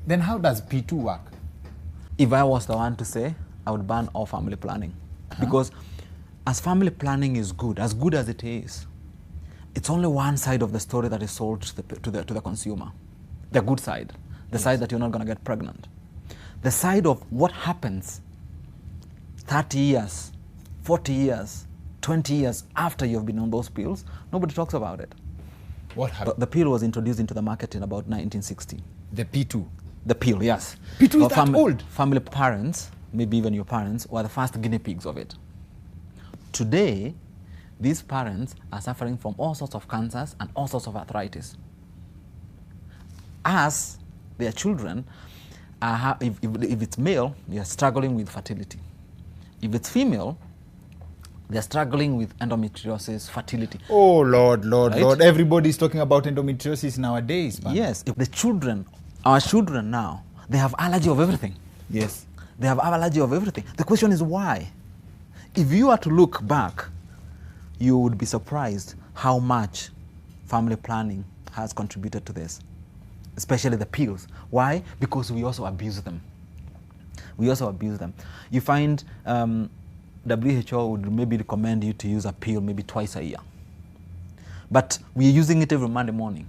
Then how does P2 work? If I was the one to say, I would ban all family planning. Because as family planning is good as it is, it's only one side of the story that is sold to the consumer. The good side, the side that you're not going to get pregnant. The side of what happens 30 years, 40 years, 20 years after you've been on those pills, nobody talks about it. What happened? The pill was introduced into the market in about 1960. The P2? The pill, yes. P2 is that old? Family parents, maybe even your parents, were the first guinea pigs of it. Today, these parents are suffering from all sorts of cancers and all sorts of arthritis. As their children, if it's male, they are struggling with fertility. If it's female, they're struggling with endometriosis, fertility. Oh, Lord, Right? Lord. Everybody's talking about endometriosis nowadays, man. Yes, if the children, our children now, they have allergy of everything. Yes. They have allergy of everything. The question is why? If you are to look back, you would be surprised how much family planning has contributed to this, especially the pills. Why? Because we also abuse them. We also abuse them. You find WHO would maybe recommend you to use a pill maybe twice a year. But we're using it every Monday morning.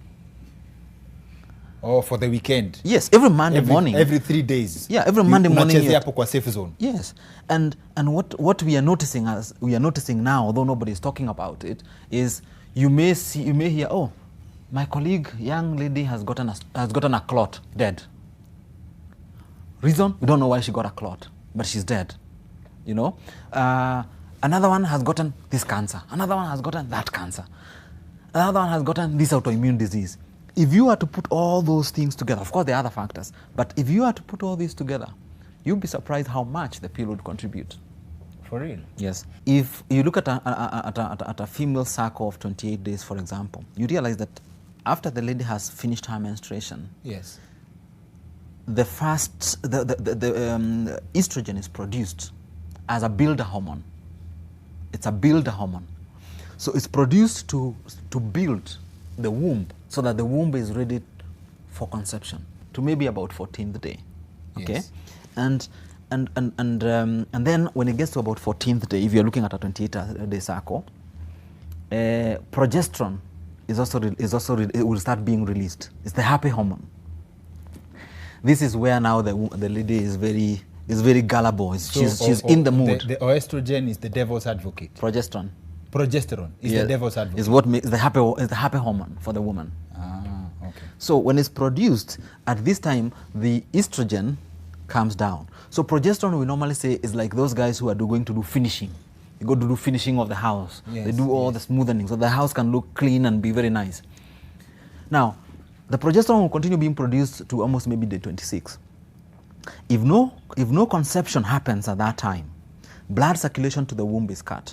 Oh, for the weekend? Yes, every Monday morning. Every 3 days? Yeah, every Monday morning. Unachezea hapo kwa safe zone? Yes, and what we are noticing now, although nobody is talking about it, is you may hear, oh, my colleague, young lady has gotten a clot, dead. Reason? We don't know why she got a clot, but she's dead. You know, another one has gotten this cancer. Another one has gotten that cancer. Another one has gotten this autoimmune disease. If you are to put all those things together, of course there are other factors, but if you are to put all these together, you'll be surprised how much the pill would contribute. For real? Yes. If you look at a female cycle of 28 days, for example, you realize that after the lady has finished her menstruation, yes, the estrogen is produced as a builder hormone. It's a builder hormone. So it's produced to build the womb so that the womb is ready for conception to maybe about 14th day. Okay? Yes. And then when it gets to about 14th day, if you're looking at a 28-day cycle, progesterone it will start being released. It's the happy hormone. This is where now the lady is very gullible. She's in the mood. The estrogen is the devil's advocate. Progesterone. Progesterone is the devil's advocate. Is what makes the happy hormone for the woman. Ah, okay. So when it's produced at this time, the estrogen comes down. So progesterone we normally say is like those guys who are going to do finishing. They go to do finishing of the house. Yes, they do all the smoothening so the house can look clean and be very nice. Now, the progesterone will continue being produced to almost maybe day 26. If no conception happens at that time, blood circulation to the womb is cut.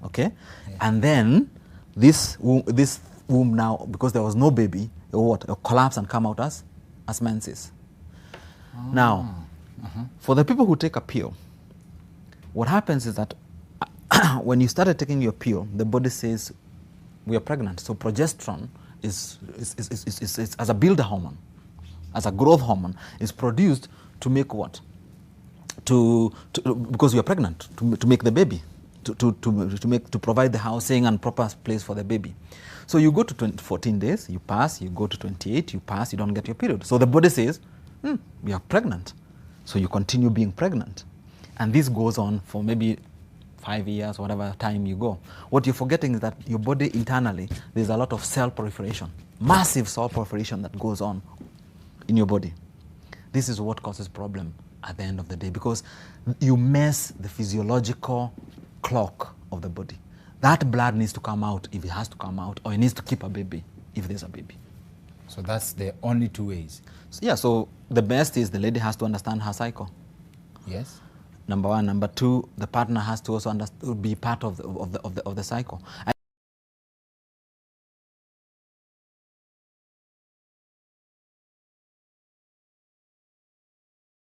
Okay? Yeah. And then this womb now, because there was no baby, it'll collapse and come out as menses. Oh. Now, for the people who take a pill, what happens is that when you started taking your pill, the body says, we are pregnant. So progesterone is as a builder hormone, as a growth hormone, is produced to make what? Because you are pregnant, to make the baby, to provide the housing and proper place for the baby. So you go to 14 days, you pass, you go to 28, you pass, you don't get your period. So the body says, we are pregnant. So you continue being pregnant. And this goes on for maybe 5 years, whatever time you go. What you're forgetting is that your body internally, there's a lot of cell proliferation, massive cell proliferation that goes on in your body. This is what causes problem at the end of the day, because you mess the physiological clock of the body. That blood needs to come out if it has to come out, or it needs to keep a baby if there's a baby. So that's the only two ways. So, yeah, so the best is the lady has to understand her cycle. Yes. Number one. Number two, the partner has to also be part of the cycle.